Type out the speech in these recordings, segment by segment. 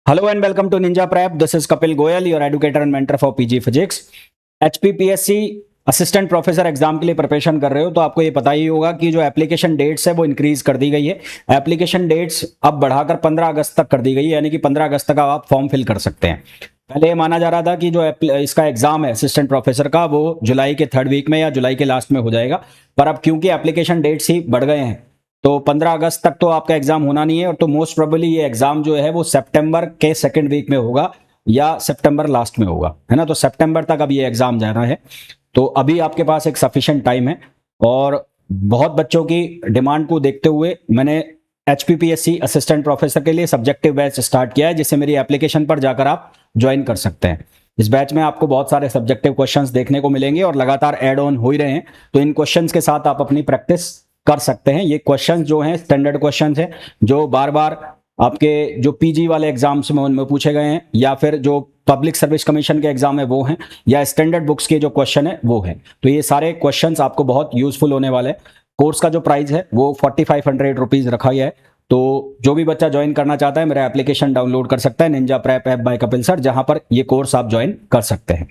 Hello and welcome to Ninja Prep. This is Kapil Goyal, your educator and mentor for PG Physics. HPPSC assistant professor exam के लिए preparation कर रहे हो तो आपको ये पता ही होगा कि जो एप्लीकेशन डेट्स है वो इंक्रीज कर दी गई है। एप्लीकेशन डेट्स अब बढ़ाकर 15 अगस्त तक कर दी गई है, यानी कि 15 अगस्त तक आप फॉर्म फिल कर सकते हैं। पहले ये माना जा रहा था कि जो इसका एग्जाम है असिस्टेंट प्रोफेसर का वो जुलाई के 3rd वीक में या जुलाई के लास्ट में हो जाएगा, पर अब क्योंकि एप्लीकेशन डेट्स ही बढ़ गए हैं तो 15 अगस्त तक तो आपका एग्जाम होना नहीं है, और तो मोस्ट प्रोबेबली ये एग्जाम जो है वो सितंबर के 2nd वीक में होगा या सितंबर लास्ट में होगा, है ना। तो सितंबर तक अब ये एग्जाम जाना है, तो अभी आपके पास एक सफिशिएंट टाइम है। और बहुत बच्चों की डिमांड को देखते हुए मैंने HPPSC असिस्टेंट प्रोफेसर के लिए सब्जेक्टिव बैच स्टार्ट किया है, जिससे मेरी एप्लीकेशन पर जाकर आप ज्वाइन कर सकते हैं। इस बैच में आपको बहुत सारे सब्जेक्टिव क्वेश्चंस देखने को मिलेंगे और लगातार ऐड ऑन हो ही रहे हैं, तो इन क्वेश्चंस के साथ आप अपनी प्रैक्टिस कर सकते हैं। ये क्वेश्चंस जो हैं स्टैंडर्ड क्वेश्चंस हैं जो बार बार आपके जो पीजी वाले एग्जाम्स में उनमें पूछे गए हैं, या फिर जो पब्लिक सर्विस कमीशन के एग्जाम है वो हैं, या स्टैंडर्ड बुक्स के जो क्वेश्चन है वो हैं। तो ये सारे क्वेश्चंस आपको बहुत यूजफुल होने वाले हैं। कोर्स का जो प्राइस है वो 4500 रुपीज रखा गया है, तो जो भी बच्चा ज्वाइन करना चाहता है मेरा एप्लीकेशन डाउनलोड कर सकता है, Ninja prep app by Kapil sir, जहां पर ये कोर्स आप ज्वाइन कर सकते हैं।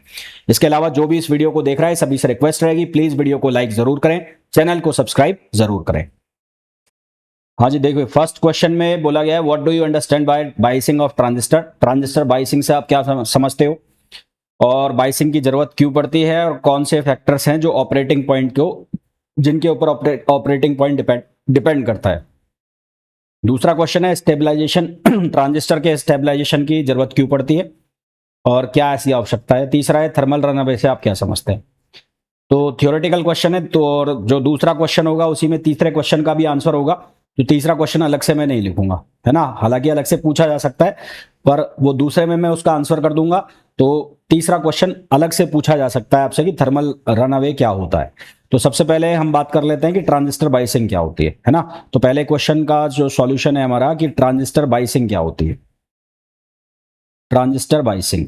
इसके अलावा जो भी इस वीडियो को देख रहा है सभी से रिक्वेस्ट रहेगी, प्लीज वीडियो को लाइक जरूर करें, चैनल को सब्सक्राइब जरूर करें। हाँ जी, देखिए फर्स्ट क्वेश्चन में बोला गया है what do you understand by biasing of transistor. Transistor biasing से आप क्या समझते हो, और बाइसिंग की जरूरत क्यों पड़ती है, और कौन से फैक्टर्स हैं जो ऑपरेटिंग पॉइंट को जिनके ऊपर ऑपरेटिंग पॉइंट डिपेंड करता है। दूसरा क्वेश्चन है स्टेबलाइजेशन ट्रांजिस्टर के स्टेबलाइजेशन की जरूरत क्यों पड़ती है और क्या ऐसी आवश्यकता है। तीसरा है थर्मल रनअवे से आप क्या समझते हैं। तो थियोरेटिकल क्वेश्चन है, तो और जो दूसरा क्वेश्चन होगा उसी में तीसरे क्वेश्चन का भी आंसर होगा, तो तीसरा क्वेश्चन अलग से मैं नहीं लिखूंगा, है ना। हालांकि अलग से पूछा जा सकता है पर वो दूसरे में मैं उसका आंसर कर दूंगा। तो तीसरा क्वेश्चन अलग से पूछा जा सकता है आपसे कि थर्मल रनअवे क्या होता है। तो सबसे पहले हम बात कर लेते हैं कि ट्रांजिस्टर बाइसिंग क्या होती है ना। तो पहले क्वेश्चन का जो सॉल्यूशन है हमारा कि ट्रांजिस्टर बाइसिंग क्या होती है। ट्रांजिस्टर बाइसिंग,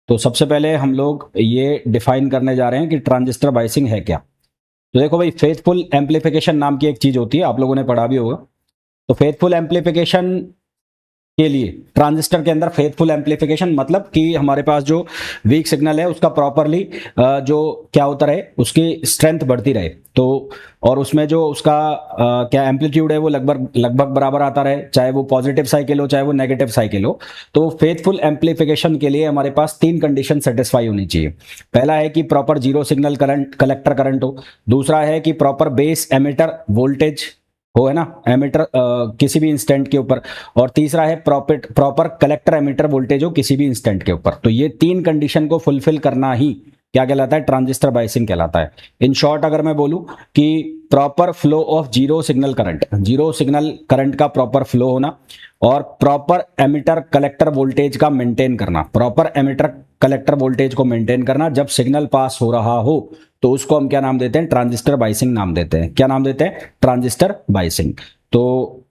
तो सबसे पहले हम लोग ये डिफाइन करने जा रहे हैं कि ट्रांजिस्टर बाइसिंग है क्या। तो देखो भाई, फेथफुल एम्पलीफिकेशन नाम की एक चीज होती है, आप लोगों ने पढ़ा भी होगा। तो फेथफुल एम्पलीफिकेशन के लिए ट्रांजिस्टर के अंदर फेथफुल एम्पलीफिकेशन मतलब कि हमारे पास जो वीक सिग्नल है उसका प्रॉपरली जो क्या होता रहे, उसकी स्ट्रेंथ बढ़ती रहे, तो और उसमें जो उसका क्या एम्पलीट्यूड है वो लगभग बराबर आता रहे, चाहे वो पॉजिटिव साइकिल हो चाहे वो नेगेटिव साइकिल हो। तो फेथफुल एम्पलीफिकेशन के लिए हमारे पास 3 कंडीशन सेटिस्फाई होनी चाहिए। पहला है कि proper zero signal current collector current हो। दूसरा है कि प्रॉपर बेस एमिटर वोल्टेज हो, है ना, एमिटर किसी भी इंस्टेंट के ऊपर। और तीसरा है प्रॉपर कलेक्टर एमिटर वोल्टेज हो किसी भी इंस्टेंट के ऊपर। तो ये 3 कंडीशन को फुलफिल करना ही क्या कहलाता है, ट्रांजिस्टर बाइसिंग कहलाता है। इन शॉर्ट अगर मैं बोलूं कि proper flow of zero signal current का प्रॉपर फ्लो होना, और प्रॉपर एमिटर कलेक्टर वोल्टेज का मेंटेन करना। प्रॉपर एमिटर कलेक्टर वोल्टेज को मेंटेन करना जब सिग्नल पास हो रहा हो, तो उसको हम क्या नाम देते हैं, ट्रांजिस्टर बाइसिंग नाम देते हैं। क्या नाम देते हैं, ट्रांजिस्टर बाइसिंग। तो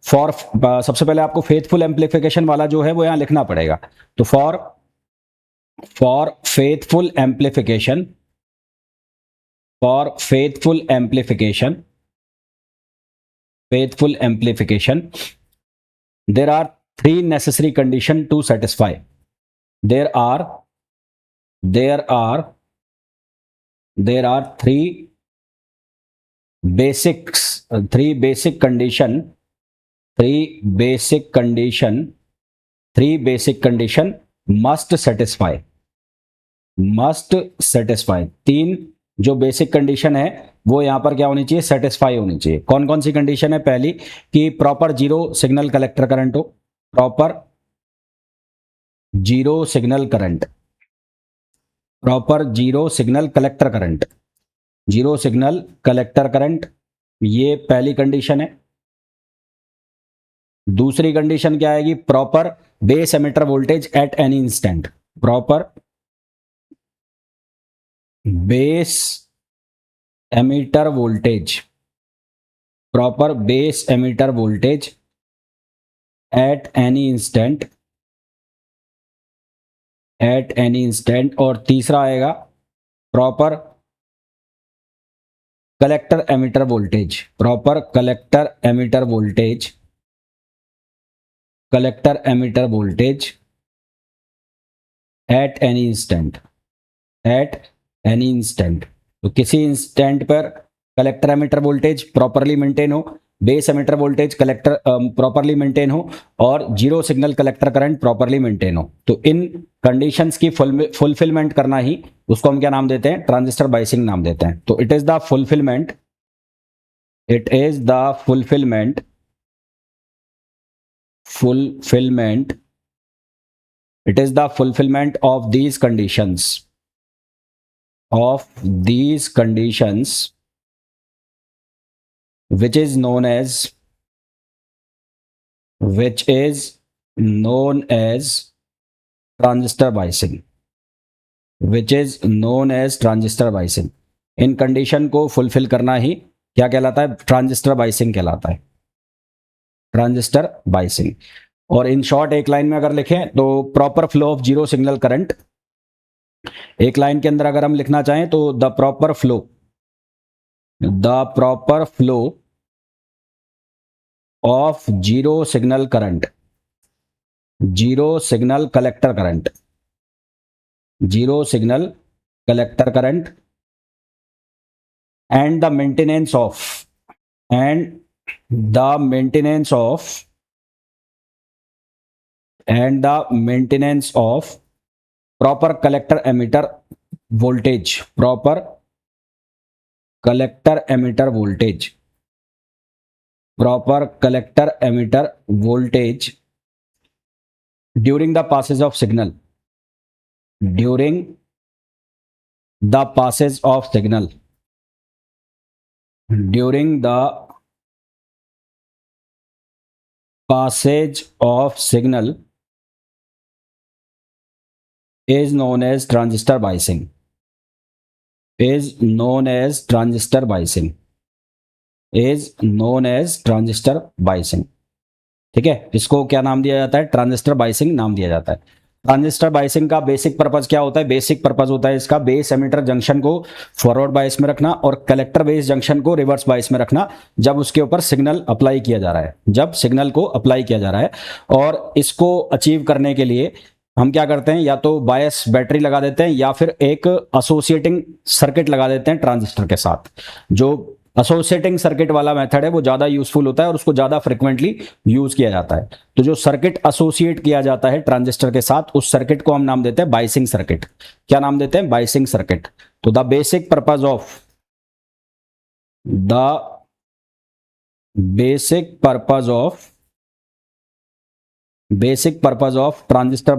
फॉर सबसे पहले आपको फेथफुल एम्पलीफिकेशन वाला जो है वो यहां लिखना पड़ेगा। तो for faithful amplification, for faithful amplification there are 3 necessary condition to satisfy. there are there are 3 basics, 3 basic condition 3 basic condition must satisfy, 3 जो बेसिक कंडीशन है वो यहां पर क्या होनी चाहिए, सेटिस्फाई होनी चाहिए। कौन कौन सी कंडीशन है, पहली कि proper zero signal collector current हो, proper zero signal current, proper zero signal collector current, zero signal collector current, ये पहली कंडीशन है। दूसरी कंडीशन क्या आएगी, proper base emitter voltage at any instant, proper base emitter voltage, proper base emitter voltage at any instant, और तीसरा आएगा proper collector emitter voltage, proper collector emitter voltage at any instant, at any instant, तो किसी instant पर collector emitter voltage properly maintain हो, base emitter voltage collector properly maintain हो और zero signal collector current properly maintain हो, तो इन conditions की fulfilment करना ही उसको हम क्या नाम देते हैं, ट्रांजिस्टर बायसिंग नाम देते हैं। तो it is the fulfilment, it is the fulfilment it is the fulfillment of these conditions, which is known as transistor biasing, in condition को फुलफिल करना ही क्या कहलाता है, ट्रांजिस्टर बाइसिंग कहलाता है, ट्रांजिस्टर बाइसिंग। और इन शॉर्ट एक लाइन में अगर लिखें तो proper flow of zero signal current, एक लाइन के अंदर अगर हम लिखना चाहें तो the proper flow of zero signal current, zero signal collector current and the maintenance of proper collector emitter voltage, during the passage of signal, is known as transistor biasing, ठीक है। इसको क्या नाम दिया जाता है, ट्रांजिस्टर बाइसिंग नाम दिया जाता है। ट्रांजिस्टर बाइसिंग का बेसिक पर्पज क्या होता है, बेसिक पर्पज होता है इसका बेस एमिटर जंक्शन को फॉरवर्ड बायस में रखना और कलेक्टर बेस जंक्शन को रिवर्स बायस में रखना जब उसके ऊपर सिग्नल अप्लाई किया जा रहा है, जब सिग्नल को अप्लाई किया जा रहा है। और इसको अचीव करने के लिए हम क्या करते हैं, या तो बायस बैटरी लगा देते हैं या फिर एक एसोसिएटिंग सर्किट लगा देते हैं ट्रांजिस्टर के साथ। जो एसोसिएटिंग सर्किट वाला मेथड है वो ज़्यादा यूजफुल होता है और उसको ज़्यादा फ्रिक्वेंटली यूज किया जाता है। तो जो सर्किट एसोसिएट किया जाता है ट्रांजिस्टर के साथ, उस सर्किट को हम नाम देते हैं बाइसिंग सर्किट। क्या नाम देते हैं, बाइसिंग सर्किट। तो the basic purpose of transistor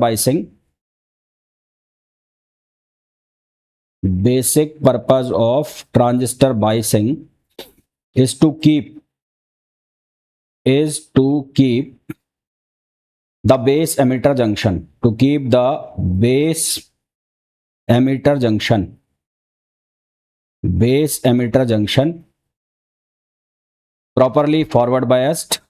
biasing, is to keep the base emitter junction, properly forward biased,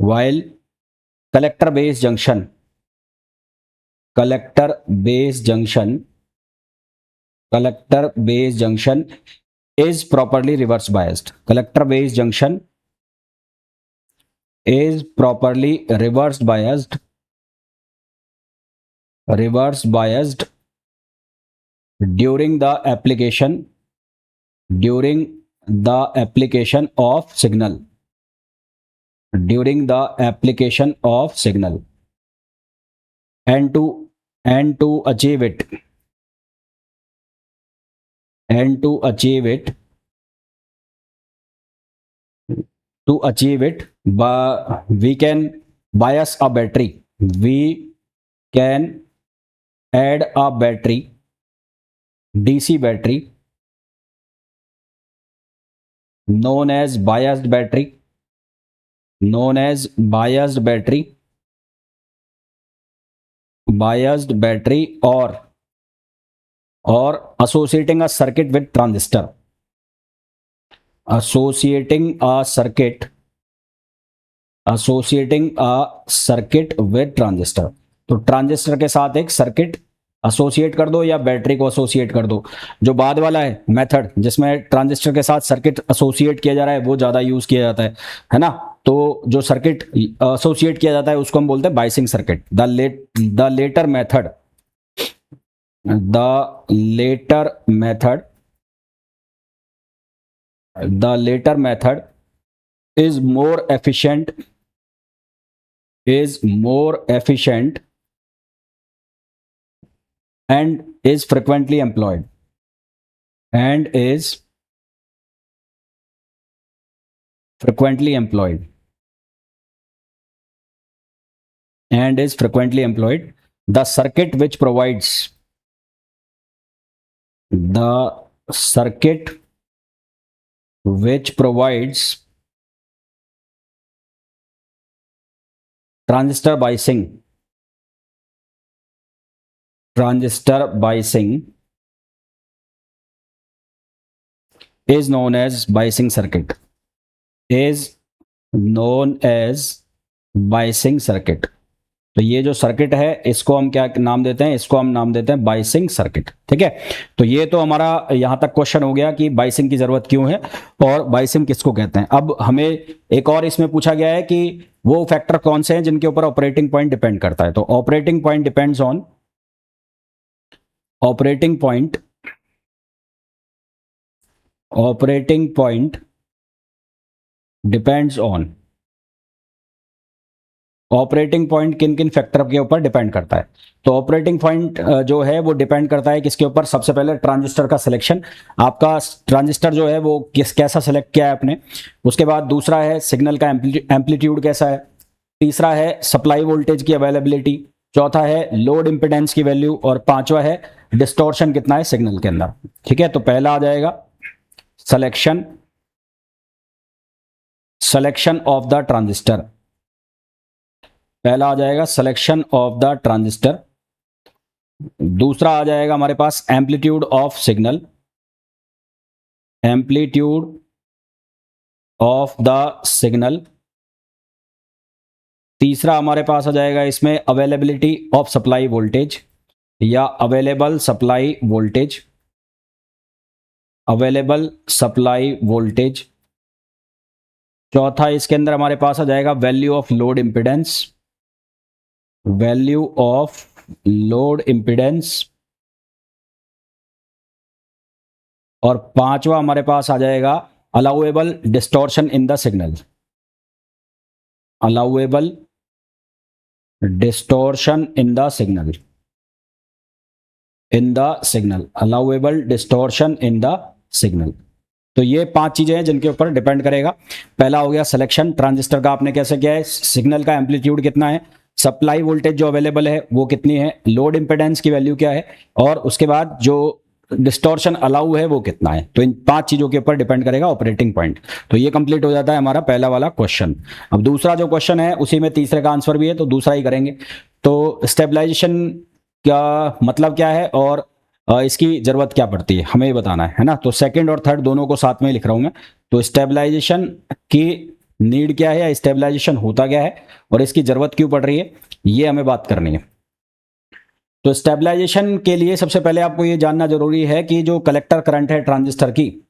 while collector base junction is properly reverse biased. Collector base junction is properly reverse biased during the application of signal, and to achieve it, we can bias a battery, we can add a battery, DC battery known as biased battery, or associating a circuit with transistor, with transistor। तो transistor के साथ एक circuit associate कर दो या battery को associate कर दो। जो बाद वाला है मेथड जिसमें ट्रांजिस्टर के साथ सर्किट एसोसिएट किया जा रहा है वो ज़्यादा यूज़ किया जाता है ना। तो जो सर्किट एसोसिएट किया जाता है उसको हम बोलते हैं biasing circuit. The latter method is more efficient and is frequently employed the circuit which provides transistor biasing is known as biasing circuit तो ये जो सर्किट है इसको हम क्या नाम देते हैं, इसको हम नाम देते हैं बाइसिंग सर्किट। ठीक है, तो ये तो हमारा यहां तक क्वेश्चन हो गया कि बाइसिंग की जरूरत क्यों है और बाइसिंग किसको कहते हैं। अब हमें एक और इसमें पूछा गया है कि वो फैक्टर कौन से हैं जिनके ऊपर ऑपरेटिंग पॉइंट डिपेंड करता है। तो operating point depends on operating point किन किन फैक्टर के ऊपर डिपेंड करता है। तो ऑपरेटिंग पॉइंट जो है वो डिपेंड करता है किसके ऊपर, सबसे पहले ट्रांजिस्टर का सिलेक्शन, आपका ट्रांजिस्टर जो है वो कैसा सिलेक्ट किया है आपने। उसके बाद दूसरा है सिग्नल का एम्पलीट्यूड कैसा है, तीसरा है सप्लाई वोल्टेज की अवेलेबिलिटी, चौथा है लोड इंपिडेंस की वैल्यू और पांचवा है डिस्टॉर्शन कितना है सिग्नल के अंदर। ठीक है, तो पहला आ जाएगा selection of the transistor, selection of the transistor. दूसरा आ जाएगा हमारे पास एम्पलीट्यूड ऑफ सिग्नल, तीसरा हमारे पास आ जाएगा इसमें अवेलेबिलिटी ऑफ सप्लाई वोल्टेज या अवेलेबल सप्लाई वोल्टेज। चौथा इसके अंदर हमारे पास आ जाएगा वैल्यू ऑफ लोड इंपिडेंस, और पांचवा हमारे पास आ जाएगा allowable distortion in the signal, allowable distortion in the signal. तो ये पांच चीजें हैं जिनके ऊपर डिपेंड करेगा। पहला हो गया सिलेक्शन, ट्रांजिस्टर का आपने कैसे किया है, सिग्नल का एम्पलीट्यूड कितना है, सप्लाई वोल्टेज जो अवेलेबल है वो कितनी है, लोड इंपेडेंस की वैल्यू क्या है, और उसके बाद जो डिस्टॉर्शन अलाउ है वो कितना है। तो इन पांच चीजों के ऊपर डिपेंड करेगा ऑपरेटिंग पॉइंट। तो ये कंप्लीट हो जाता है हमारा पहला वाला क्वेश्चन। अब दूसरा जो क्वेश्चन है उसी में तीसरे का आंसर भी है, तो दूसरा ही करेंगे। तो स्टेबलाइजेशन का मतलब क्या है और इसकी जरूरत क्या पड़ती है हमें बताना है ना। तो सेकंड और थर्ड दोनों को साथ में लिख रहा हूं मैं। तो स्टेबलाइजेशन की नीड क्या है या स्टेबलाइजेशन होता क्या है और इसकी जरूरत क्यों पड़ रही है, ये हमें बात करनी है। तो स्टेबलाइजेशन के लिए सबसे पहले आपको ये जानना जरूरी है कि जो कलेक्टर करंट है ट्रांजिस्टर की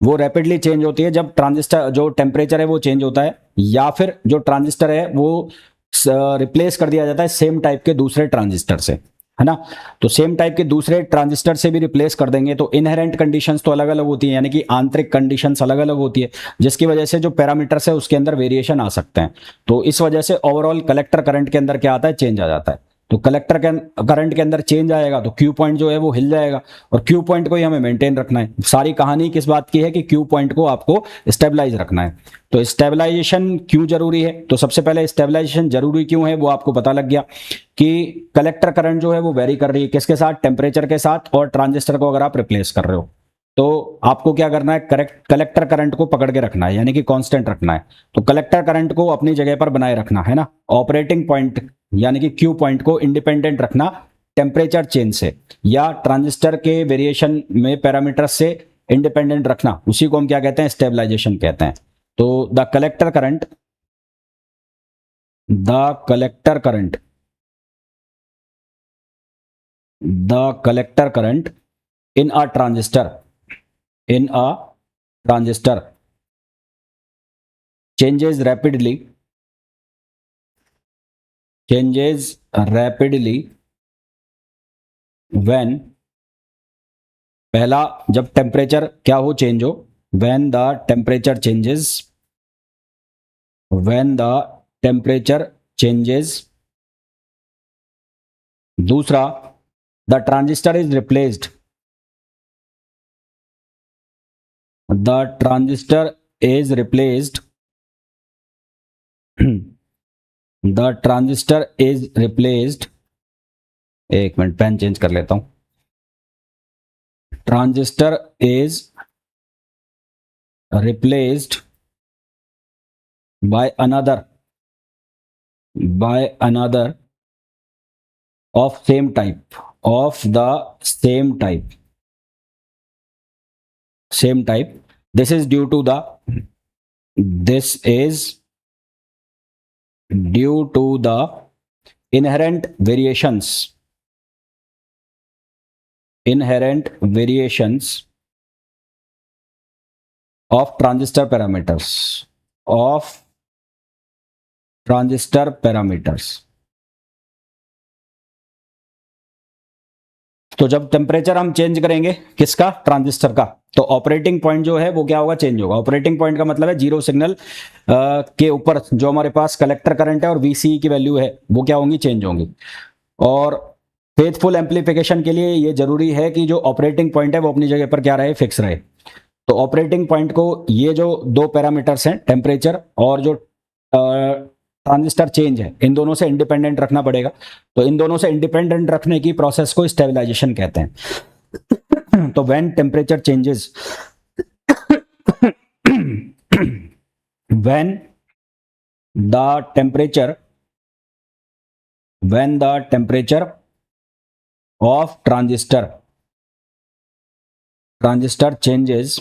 वो रैपिडली चेंज होती है जब ट्रांजिस्टर जो टेम्परेचर है वो चेंज होता है, या फिर जो ट्रांजिस्टर है वो रिप्लेस कर दिया जाता है सेम टाइप के दूसरे ट्रांजिस्टर से, है ना। तो सेम टाइप के दूसरे ट्रांजिस्टर से भी रिप्लेस कर देंगे तो इनहेरेंट कंडीशंस तो अलग अलग होती हैं, यानी कि आंतरिक कंडीशंस अलग अलग होती है, जिसकी वजह से जो पैरामीटर्स है उसके अंदर वेरिएशन आ सकते हैं। तो इस वजह से ओवरऑल कलेक्टर करंट के अंदर क्या आता है, चेंज आ जाता है। तो कलेक्टर करंट के अंदर चेंज आएगा तो क्यू पॉइंट जो है वो हिल जाएगा, और क्यू पॉइंट को ही हमें मेंटेन रखना है। सारी कहानी किस बात की है कि क्यू पॉइंट को आपको स्टेबलाइज रखना है। तो स्टेबलाइजेशन क्यों जरूरी है, तो सबसे पहले स्टेबलाइजेशन जरूरी क्यों है वो आपको पता लग गया कि कलेक्टर करंट जो है वो वेरी कर रही है किसके साथ, टेम्परेचर के साथ, और ट्रांजिस्टर को अगर आप रिप्लेस कर रहे हो तो आपको क्या करना है, कलेक्टर करंट को पकड़ के रखना है, यानी कि कांस्टेंट रखना है। तो कलेक्टर करंट को अपनी जगह पर बनाए रखना है ना, ऑपरेटिंग पॉइंट यानी कि क्यू पॉइंट को इंडिपेंडेंट रखना टेम्परेचर चेंज से, या ट्रांजिस्टर के वेरिएशन में पैरामीटर से इंडिपेंडेंट रखना, उसी को हम क्या कहते हैं, स्टेबलाइजेशन कहते हैं। तो the collector current the collector current in a transistor changes rapidly when, पहला जब टेम्परेचर क्या हो, चेंज हो, when the temperature changes, दूसरा the transistor is replaced, एक मिनट पेन चेंज कर लेता हूं, transistor is replaced by another of the same type. This is due to the inherent variations of transistor parameters. तो जब temperature हम change करेंगे किसका, ट्रांजिस्टर का, तो ऑपरेटिंग पॉइंट जो है वो क्या होगा, चेंज होगा। ऑपरेटिंग पॉइंट का मतलब है जीरो सिग्नल के ऊपर जो हमारे पास कलेक्टर करंट है और वीसीई की वैल्यू है वो क्या होंगी, चेंज होंगी। और फेथफुल एम्पलीफिकेशन के लिए ये जरूरी है कि जो ऑपरेटिंग पॉइंट है वो अपनी जगह पर क्या रहे, फिक्स रहे। तो ऑपरेटिंग पॉइंट को ये जो दो पैरामीटर्स हैं, टेम्परेचर और जो ट्रांजिस्टर चेंज है, इन दोनों से इंडिपेंडेंट रखना पड़ेगा। तो इन दोनों से इंडिपेंडेंट रखने की प्रोसेस को स्टेबलाइजेशन कहते हैं। तो when temperature changes when the temperature of transistor changes,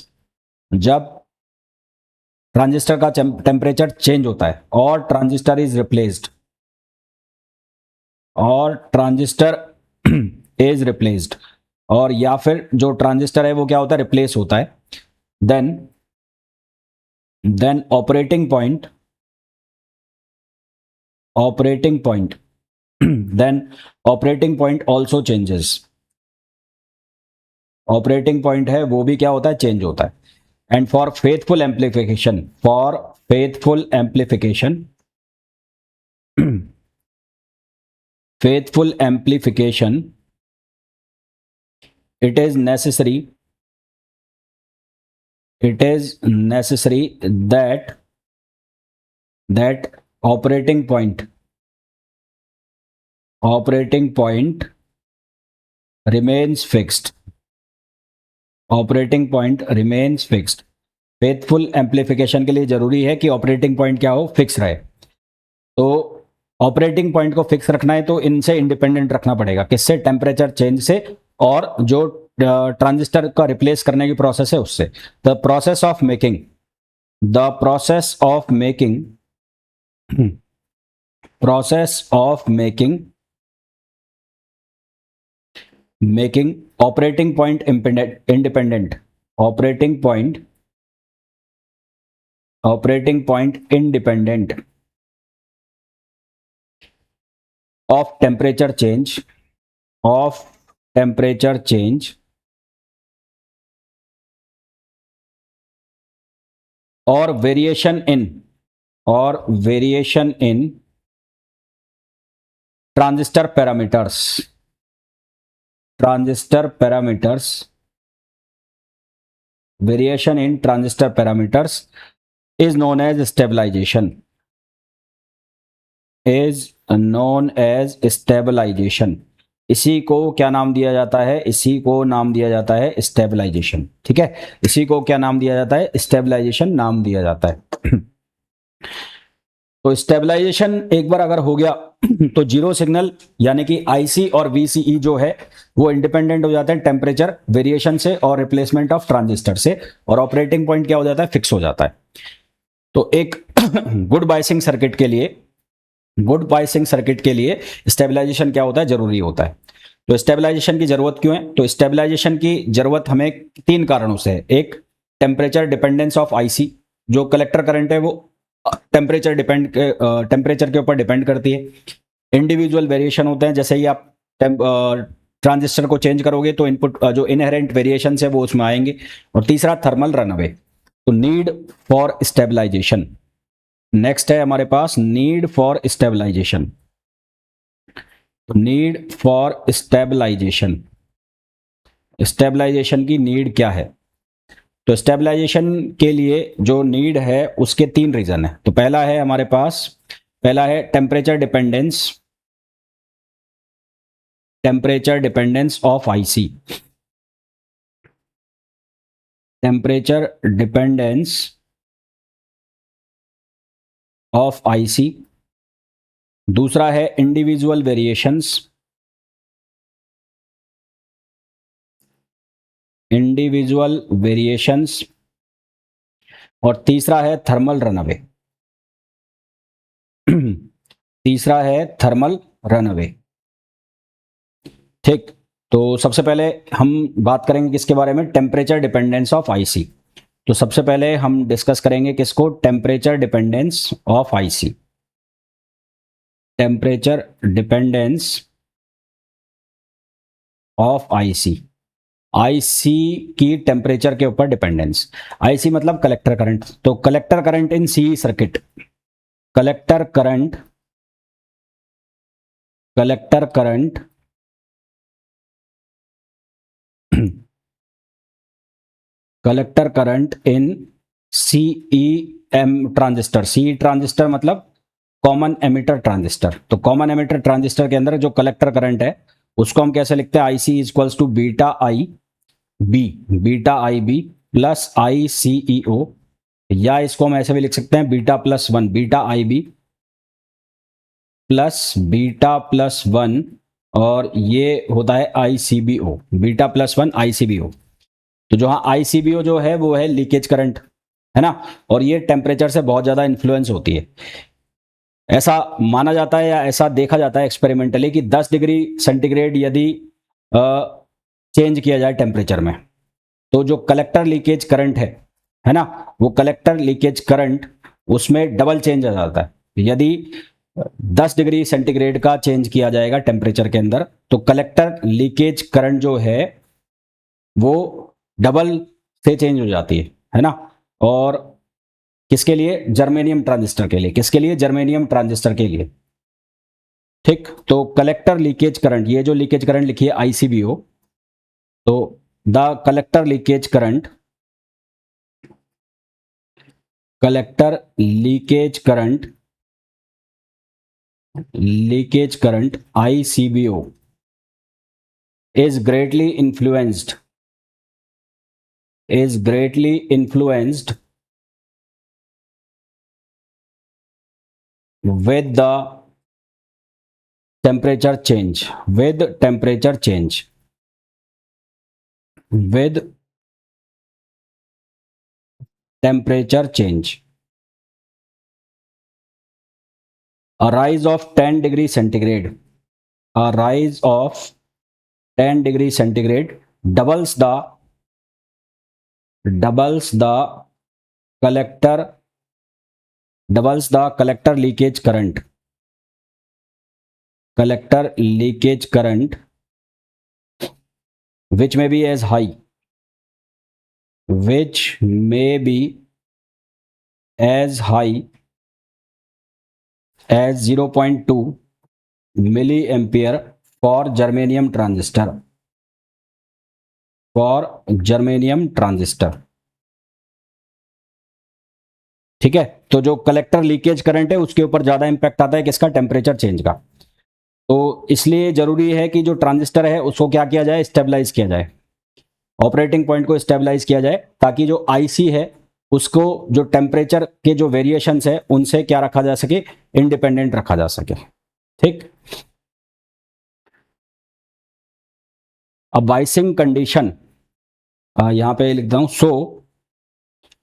जब ट्रांजिस्टर का टेम्परेचर चेंज होता है और ट्रांजिस्टर इज रिप्लेस्ड और या फिर जो ट्रांजिस्टर है वो क्या होता है, रिप्लेस होता है, then operating point also changes. Operating point है वो भी क्या होता है, चेंज होता है। And for faithful amplification, it is necessary that operating point remains fixed. Faithful amplification के लिए जरूरी है कि ऑपरेटिंग पॉइंट क्या हो, फिक्स रहे। तो ऑपरेटिंग पॉइंट को फिक्स रखना है तो इनसे इंडिपेंडेंट रखना पड़ेगा, किससे, टेम्परेचर चेंज से और जो ट्रांजिस्टर का रिप्लेस करने की प्रोसेस है उससे। The process of making operating point independent of temperature change or variation in transistor parameters variation in transistor parameters is known as stabilization. इसी को क्या नाम दिया जाता है, इसी को नाम दिया जाता है स्टेबलाइजेशन। ठीक है, इसी को क्या नाम दिया जाता है, स्टेबलाइजेशन नाम दिया जाता है। तो स्टेबलाइजेशन एक बार अगर हो गया तो जीरो सिग्नल यानी कि आईसी और वीसीई जो है वो इंडिपेंडेंट हो जाते हैं टेम्परेचर वेरिएशन से और रिप्लेसमेंट ऑफ ट्रांजिस्टर से, और ऑपरेटिंग पॉइंट क्या हो जाता है, फिक्स हो जाता है। तो एक गुड बायसिंग सर्किट के लिए स्टेबलाइजेशन क्या होता है, जरूरी होता है। तो स्टेबलाइजेशन की जरूरत क्यों है? तो स्टेबलाइजेशन की जरूरत हमें 3 कारणों से है। एक, टेम्परेचर डिपेंडेंस ऑफ आईसी, जो कलेक्टर करंट है वो टेम्परेचर के ऊपर डिपेंड करती है। इंडिविजुअल वेरिएशन होते हैं, जैसे ही आप ट्रांजिस्टर को चेंज करोगे तो इनपुट जो इनहेरेंट वेरिएशन है वो उसमें आएंगे। और तीसरा, थर्मल रनअवे। तो नीड फॉर स्टेबलाइजेशन, नेक्स्ट है हमारे पास नीड फॉर स्टेबलाइजेशन। तो नीड फॉर स्टेबलाइजेशन, स्टेबलाइजेशन की नीड क्या है? तो स्टेबलाइजेशन के लिए जो नीड है उसके 3 रीजन है। तो पहला है हमारे पास, पहला है temperature dependence, temperature dependence of IC, temperature dependence of IC. दूसरा है इंडिविजुअल वेरिएशंस, इंडिविजुअल वेरिएशंस। और तीसरा है थर्मल रनअवे, तीसरा है थर्मल रनअवे। ठीक, तो सबसे पहले हम बात करेंगे किसके बारे में? Temperature dependence of IC. तो सबसे पहले हम डिस्कस करेंगे किसको? Temperature dependence of IC, temperature dependence of IC. IC की टेम्परेचर के ऊपर डिपेंडेंस। आईसी मतलब कलेक्टर करंट। तो collector current in C circuit, collector current, collector current collector current in CEM transistor. CE transistor मतलब common emitter transistor. तो common emitter transistor के अंदर जो कलेक्टर करंट है उसको हम कैसे लिखते हैं? IC equals to beta I B, beta I B plus I CEO, या इसको हम ऐसे भी लिख सकते हैं beta plus 1, beta I B plus beta plus 1, और ये होता है आईसीबीओ, बीटा प्लस 1 आईसीबीओ। तो जो आईसीबीओ जो है वो है लीकेज करंट, है ना। और ये टेम्परेचर से बहुत ज्यादा इन्फ्लुएंस होती है। ऐसा माना जाता है या ऐसा देखा जाता है एक्सपेरिमेंटली कि 10 डिग्री सेंटीग्रेड यदि चेंज किया जाए टेम्परेचर में, तो जो कलेक्टर लीकेज करंट है ना, वो कलेक्टर लीकेज करंट उसमें डबल चेंज आ जाता है। यदि 10 डिग्री सेंटीग्रेड का चेंज किया जाएगा टेम्परेचर के अंदर, तो कलेक्टर लीकेज करंट जो है वो डबल से चेंज हो जाती है ना। और किसके लिए? जर्मेनियम ट्रांजिस्टर के लिए। किसके लिए? जर्मेनियम ट्रांजिस्टर के लिए। ठीक, तो कलेक्टर लीकेज करंट, ये जो लीकेज करंट लिखी है आईसीबीओ, तो the collector leakage current, collector leakage current, leakage current ICBO is greatly influenced, is greatly influenced with the temperature change, with temperature change, with temperature change. A rise of 10 degree centigrade, a rise of 10 degree centigrade doubles the collector, doubles the collector leakage current, collector leakage current, which may be as high, which may be as high as 0.2 milliampere for germanium transistor, for germanium transistor। ठीक है, तो जो collector leakage current है उसके ऊपर ज्यादा impact आता है किसका? टेम्परेचर चेंज का। तो इसलिए जरूरी है कि जो ट्रांजिस्टर है उसको क्या किया जाए? स्टेबलाइज किया जाए, ऑपरेटिंग पॉइंट को स्टेबलाइज किया जाए, ताकि जो आईसी है उसको जो टेम्परेचर के जो वेरिएशंस है उनसे क्या रखा जा सके? इंडिपेंडेंट रखा जा सके। ठीक, अब बाइसिंग कंडीशन यहां पे लिखता हूं,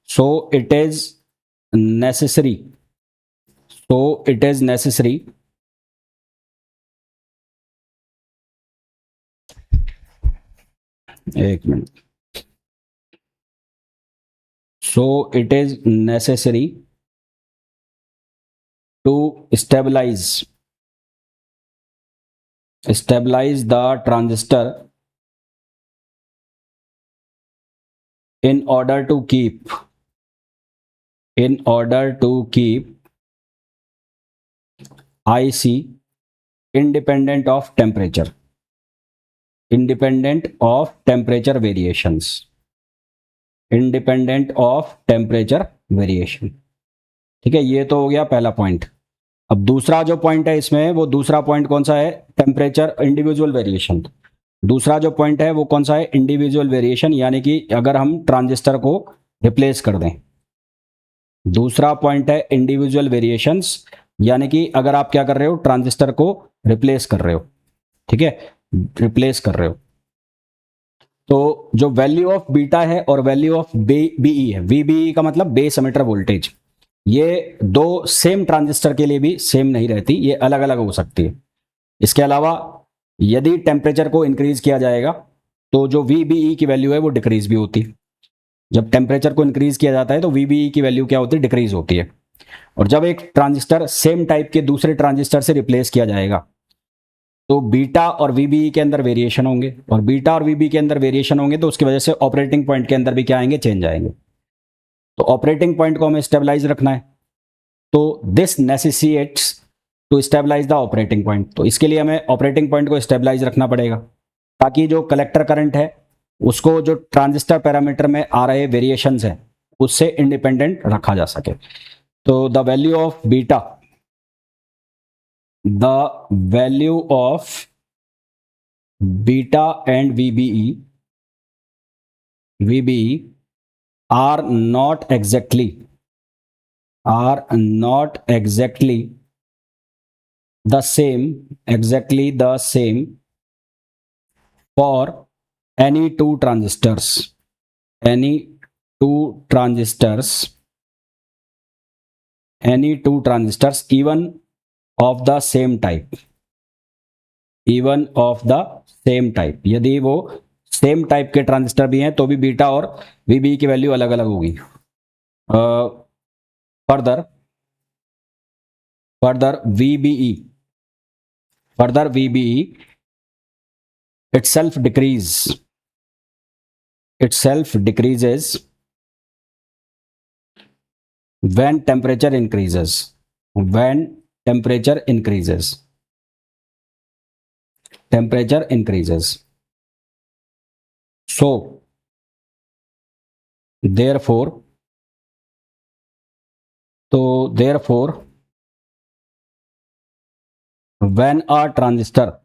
so it is necessary, so it is necessary एक minute. So it is necessary to stabilize the transistor in order to keep IC independent of temperature variations. ठीक है, ये तो हो गया पहला पॉइंट. अब दूसरा जो पॉइंट है इसमें, वो दूसरा पॉइंट कौन सा है? Temperature individual variation. दूसरा जो पॉइंट है वो कौन सा है? इंडिविजुअल वेरिएशन, यानी कि अगर हम ट्रांजिस्टर को रिप्लेस कर दें. दूसरा पॉइंट है इंडिविजुअल वेरिएशंस, यानी कि अगर आप क्या कर रहे हो? ट्रांजिस्टर को रिप्लेस कर रहे हो. ठीक है, रिप्लेस कर रहे हो. तो जो वैल्यू ऑफ बीटा है और वैल्यू ऑफ बीई है, वीबीई का मतलब बेस एमिटर वोल्टेज, ये दो सेम ट्रांजिस्टर के लिए भी सेम नहीं रहती, ये अलग अलग हो सकती है. इसके अलावा यदि टेम्परेचर को इंक्रीज किया जाएगा तो जो वीबीई की वैल्यू है वो डिक्रीज भी होती है. जब टेम्परेचर को इंक्रीज किया जाता है तो वीबीई की वैल्यू क्या होती है? डिक्रीज होती है. और जब एक ट्रांजिस्टर सेम टाइप के दूसरे ट्रांजिस्टर से रिप्लेस किया जाएगा तो बीटा और वीबीई के अंदर वेरिएशन होंगे, और बीटा और वीबी के अंदर वेरिएशन होंगे तो उसकी वजह से ऑपरेटिंग पॉइंट के अंदर भी क्या आएंगे? चेंज आएंगे. तो ऑपरेटिंग पॉइंट को हमें स्टेबलाइज रखना है, तो this necessitates to stabilize the operating point. तो इसके लिए हमें ऑपरेटिंग पॉइंट को स्टेबलाइज रखना पड़ेगा ताकि जो कलेक्टर करंट है उसको जो ट्रांजिस्टर पैरामीटर में आ रहे वेरिएशंस हैं उससे इंडिपेंडेंट रखा जा सके. तो the value of beta, and VBE are not exactly the same for any two transistors even of the same type. यदि वो सेम टाइप के ट्रांजिस्टर भी हैं तो भी बीटा और वीबी की वैल्यू अलग अलग होगी. Further VBE itself decreases when temperature increases. So therefore when a transistor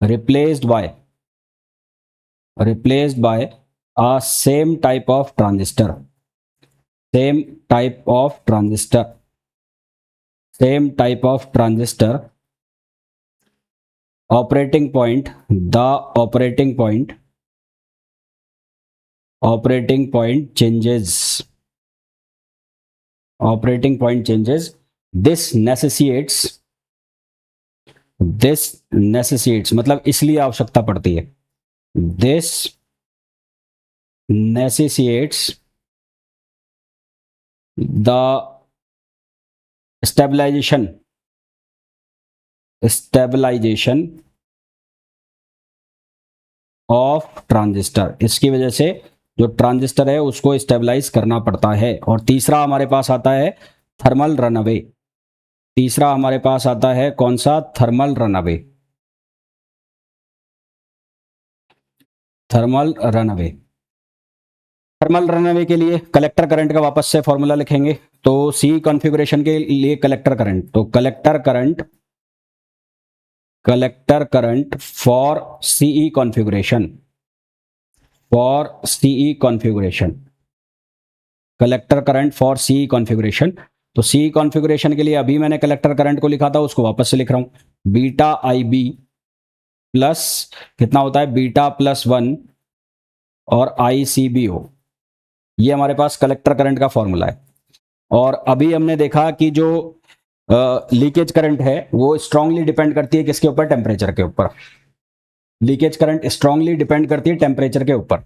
replaced by a same type of transistor operating point changes. This necessitates मतलब इसलिए आवश्यकता पड़ती है. This necessitates the stabilization of transistor. इसकी वजह से जो ट्रांजिस्टर है उसको स्टेबलाइज करना पड़ता है. और तीसरा हमारे पास आता है थर्मल रनअवे. कौन सा? थर्मल रनअवे के लिए कलेक्टर करंट का वापस से फॉर्मूला लिखेंगे. तो सी कॉन्फ़िगरेशन के लिए कलेक्टर करंट, तो collector current for CE configuration, collector current for CE configuration. तो सीई कॉन्फ़िगरेशन के लिए अभी मैंने कलेक्टर करंट को लिखा था, उसको वापस से लिख रहा हूं. बीटा IB प्लस कितना होता है? बीटा प्लस 1 और ICBO. ये हमारे पास कलेक्टर करंट का फॉर्मूला है. और अभी हमने देखा कि जो लीकेज करंट है वो स्ट्रांगली डिपेंड करती है किसके ऊपर? टेम्परेचर के ऊपर। लीकेज करंट स्ट्रांगली डिपेंड करती है टेम्परेचर के ऊपर।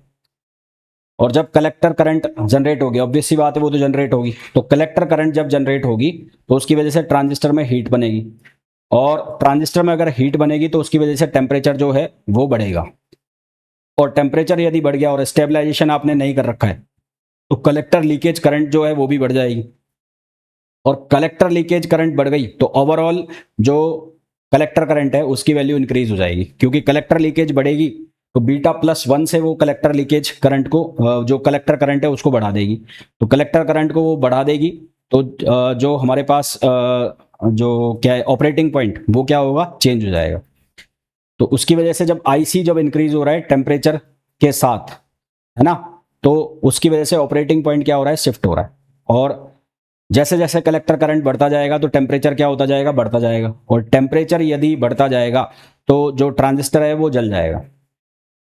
और जब कलेक्टर करंट जनरेट होगी, ऑब्वियस सी बात है वो तो जनरेट होगी, तो कलेक्टर करंट जब जनरेट होगी तो उसकी वजह से ट्रांजिस्टर में हीट बनेगी, और ट्रांजिस्टर में अगर हीट बनेगी तो उसकी वजह से टेम्परेचर जो है वो बढ़ेगा, और टेम्परेचर यदि बढ़ गया और स्टेबलाइजेशन आपने नहीं कर रखा है तो कलेक्टर लीकेज करंट जो है वो भी बढ़ जाएगी, और कलेक्टर लीकेज करंट बढ़ गई तो ओवरऑल जो कलेक्टर करंट है उसकी वैल्यू इंक्रीज हो जाएगी, क्योंकि कलेक्टर लीकेज बढ़ेगी तो बीटा प्लस 1 से वो कलेक्टर लीकेज करंट को जो कलेक्टर करंट है उसको बढ़ा देगी, तो कलेक्टर करंट को वो बढ़ा देगी तो जो हमारे पास जो क्या है ऑपरेटिंग पॉइंट वो क्या होगा? चेंज हो जाएगा। तो उसकी वजह से जब आईसी जब इंक्रीज हो रहा है टेम्परेचर के साथ, है ना, तो उसकी वजह से ऑपरेटिंग पॉइंट क्या हो रहा है? शिफ्ट हो रहा है, और जैसे जैसे कलेक्टर करंट बढ़ता जाएगा तो टेम्परेचर क्या होता जाएगा? बढ़ता जाएगा, और टेम्परेचर यदि बढ़ता जाएगा तो जो ट्रांजिस्टर है वो जल जाएगा।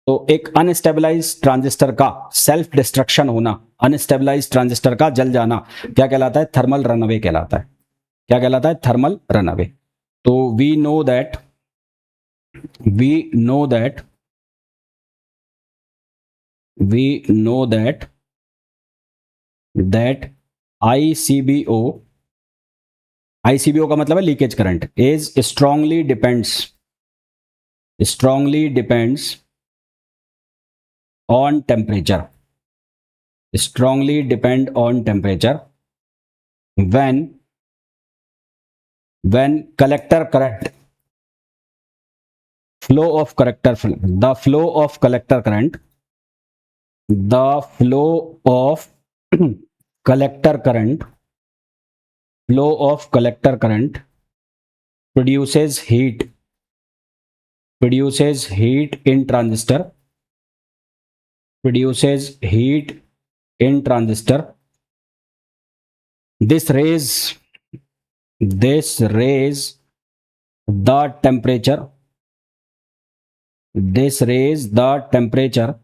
तो एक अनस्टेबलाइज ट्रांजिस्टर का सेल्फ डिस्ट्रक्शन होना, अनस्टेबलाइज ट्रांजिस्टर का जल जाना क्या कहलाता है? थर्मल रनअवे कहलाता है। क्या कहलाता है? Thermal runaway. तो we know that we know that we know that ICBO ICBO का मतलब है leakage current is strongly depends on temperature, strongly depend on temperature when collector current flow of collector the flow of collector current the flow of collector current flow of collector current produces heat in transistor, produces heat in transistor. This raise the temperature, this raise the temperature,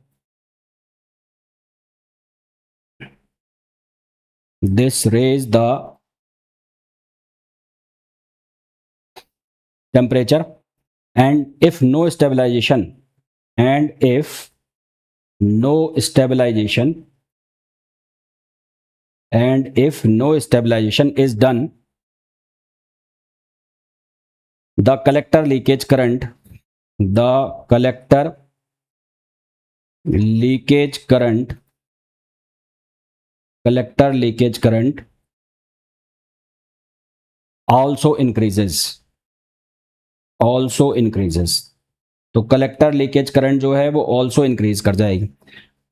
this raise the temperature, and if no stabilization, and if no stabilization, and if no stabilization is done, the collector leakage current, the collector leakage current, collector leakage current also increases, also increases। तो collector leakage current जो है वो also increase कर जाएगी,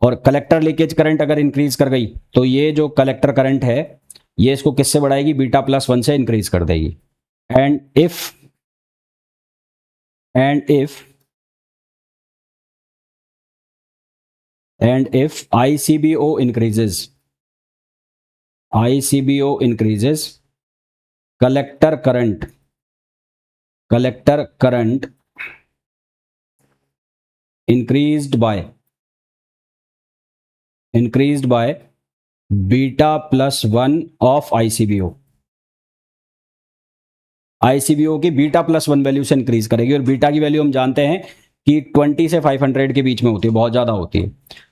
और collector leakage current अगर increase कर गई तो ये जो कलेक्टर करंट है ये इसको किससे बढ़ाएगी? बीटा प्लस 1 से इंक्रीज कर देगी। And if ICBO increases, collector current increased by beta plus 1 of ICBO, ICBO की बीटा प्लस 1 वैल्यू से इंक्रीज करेगी, और बीटा की वैल्यू हम जानते हैं कि 20 से 500 के बीच में होती है, बहुत ज़्यादा होती है।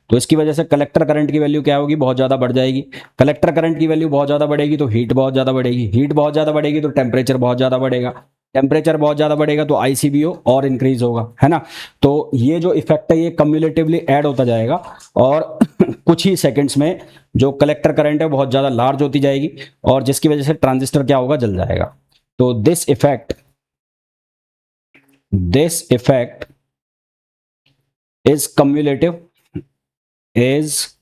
तो इसकी वजह से कलेक्टर करंट की वैल्यू क्या होगी? बहुत ज़्यादा बढ़ जाएगी। कलेक्टर करंट की वैल्यू बहुत ज़्यादा बढ़ेगी तो हीट बहुत ज़्यादा बढ़ेगी, हीट बहुत ज़्यादा बढ़ेगी तो टेम्परेचर बहुत ज़्यादा बढ़ेगा, टेम्परेचर बहुत ज़्यादा बढ़ेगा तो ICBO और इंक्रीज होगा, है ना। तो ये जो इफेक्ट है ये कम्युलेटिवली ऐड होता जाएगा, और कुछ ही सेकेंड्स में जो कलेक्टर करंट है बहुत ज़्यादा लार्ज होती जाएगी, और जिसकी वजह से ट्रांजिस्टर क्या होगा? जल जाएगा। तो this effect is cumulative, this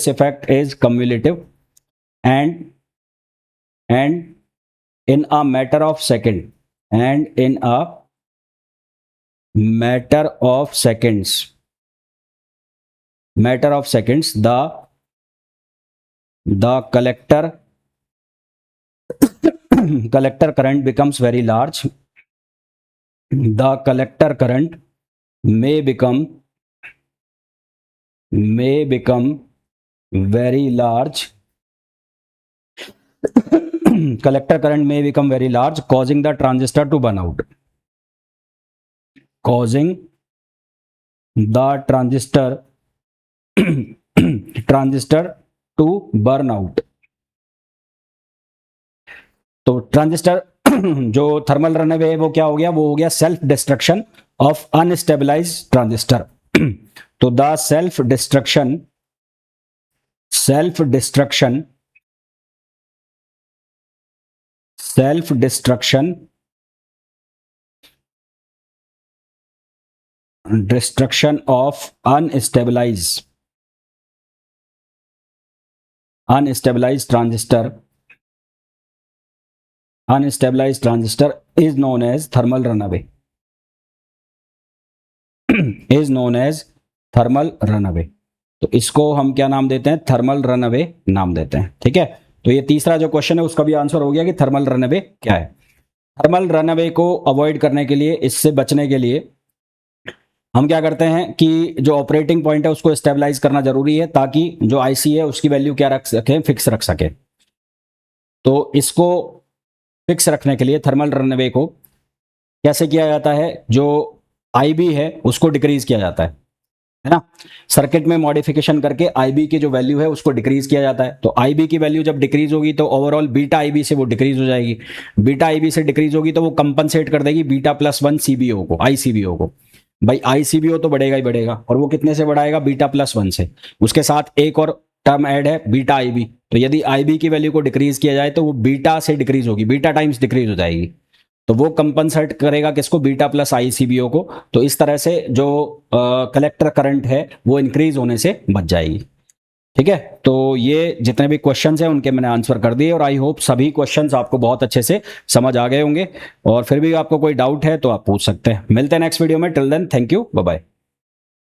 effect is cumulative, and in a matter of second, the collector current becomes very large, the collector current may become very large collector current may become very large, causing the transistor to burn out. Causing the transistor to burn out. तो transistor जो thermal runaway है वो क्या हो गया, वो हो गया self destruction of unstabilize transistor. तो the self destruction of unstabilized transistor is known as thermal runaway. तो इसको हम क्या नाम देते हैं, थर्मल रनअवे नाम देते हैं. ठीक है, तो ये तीसरा जो क्वेश्चन है उसका भी आंसर हो गया कि थर्मल रनअवे क्या है. थर्मल रनअवे को अवॉइड करने के लिए, इससे बचने के लिए हम क्या करते हैं कि जो ऑपरेटिंग पॉइंट है उसको स्टेबलाइज करना जरूरी है, ताकि जो आईसी है उसकी वैल्यू क्या रख सके, फिक्स रख सके. तो इसको फिक्स रखने के लिए थर्मल रनअवे को कैसे किया जाता है, जो आईबी है उसको डिक्रीज किया जाता है ना. सर्किट में मॉडिफिकेशन करके आईबी की जो वैल्यू है उसको डिक्रीज किया जाता है. तो आईबी की वैल्यू जब डिक्रीज होगी तो ओवरऑल बीटा आईबी से वो डिक्रीज हो जाएगी. बीटा आईबी से डिक्रीज होगी तो वो कंपनसेट कर देगी बीटा +1 सीबीओ को, आईसीबीओ को. भाई आईसीबीओ तो बढ़ेगा ही बढ़ेगा, और वो कितने से बढ़ाएगा, बीटा +1 से. उसके साथ एक और टर्म ऐड है बीटा आईबी. तो यदि आईबी की वैल्यू को डिक्रीज किया जाए तो वो बीटा से डिक्रीज होगी, बीटा टाइम्स डिक्रीज हो जाएगी. तो वो कंपनसेट करेगा किसको, बीटा प्लस आईसीबीओ को. तो इस तरह से जो कलेक्टर करंट है वो इंक्रीज होने से बच जाएगी. ठीक है, तो ये जितने भी क्वेश्चंस हैं उनके मैंने आंसर कर दिए, और आई होप सभी क्वेश्चंस आपको बहुत अच्छे से समझ आ गए होंगे. और फिर भी आपको कोई डाउट है तो आप पूछ सकते हैं. मिलते हैं नेक्स्ट वीडियो में. Till then thank you, bye bye.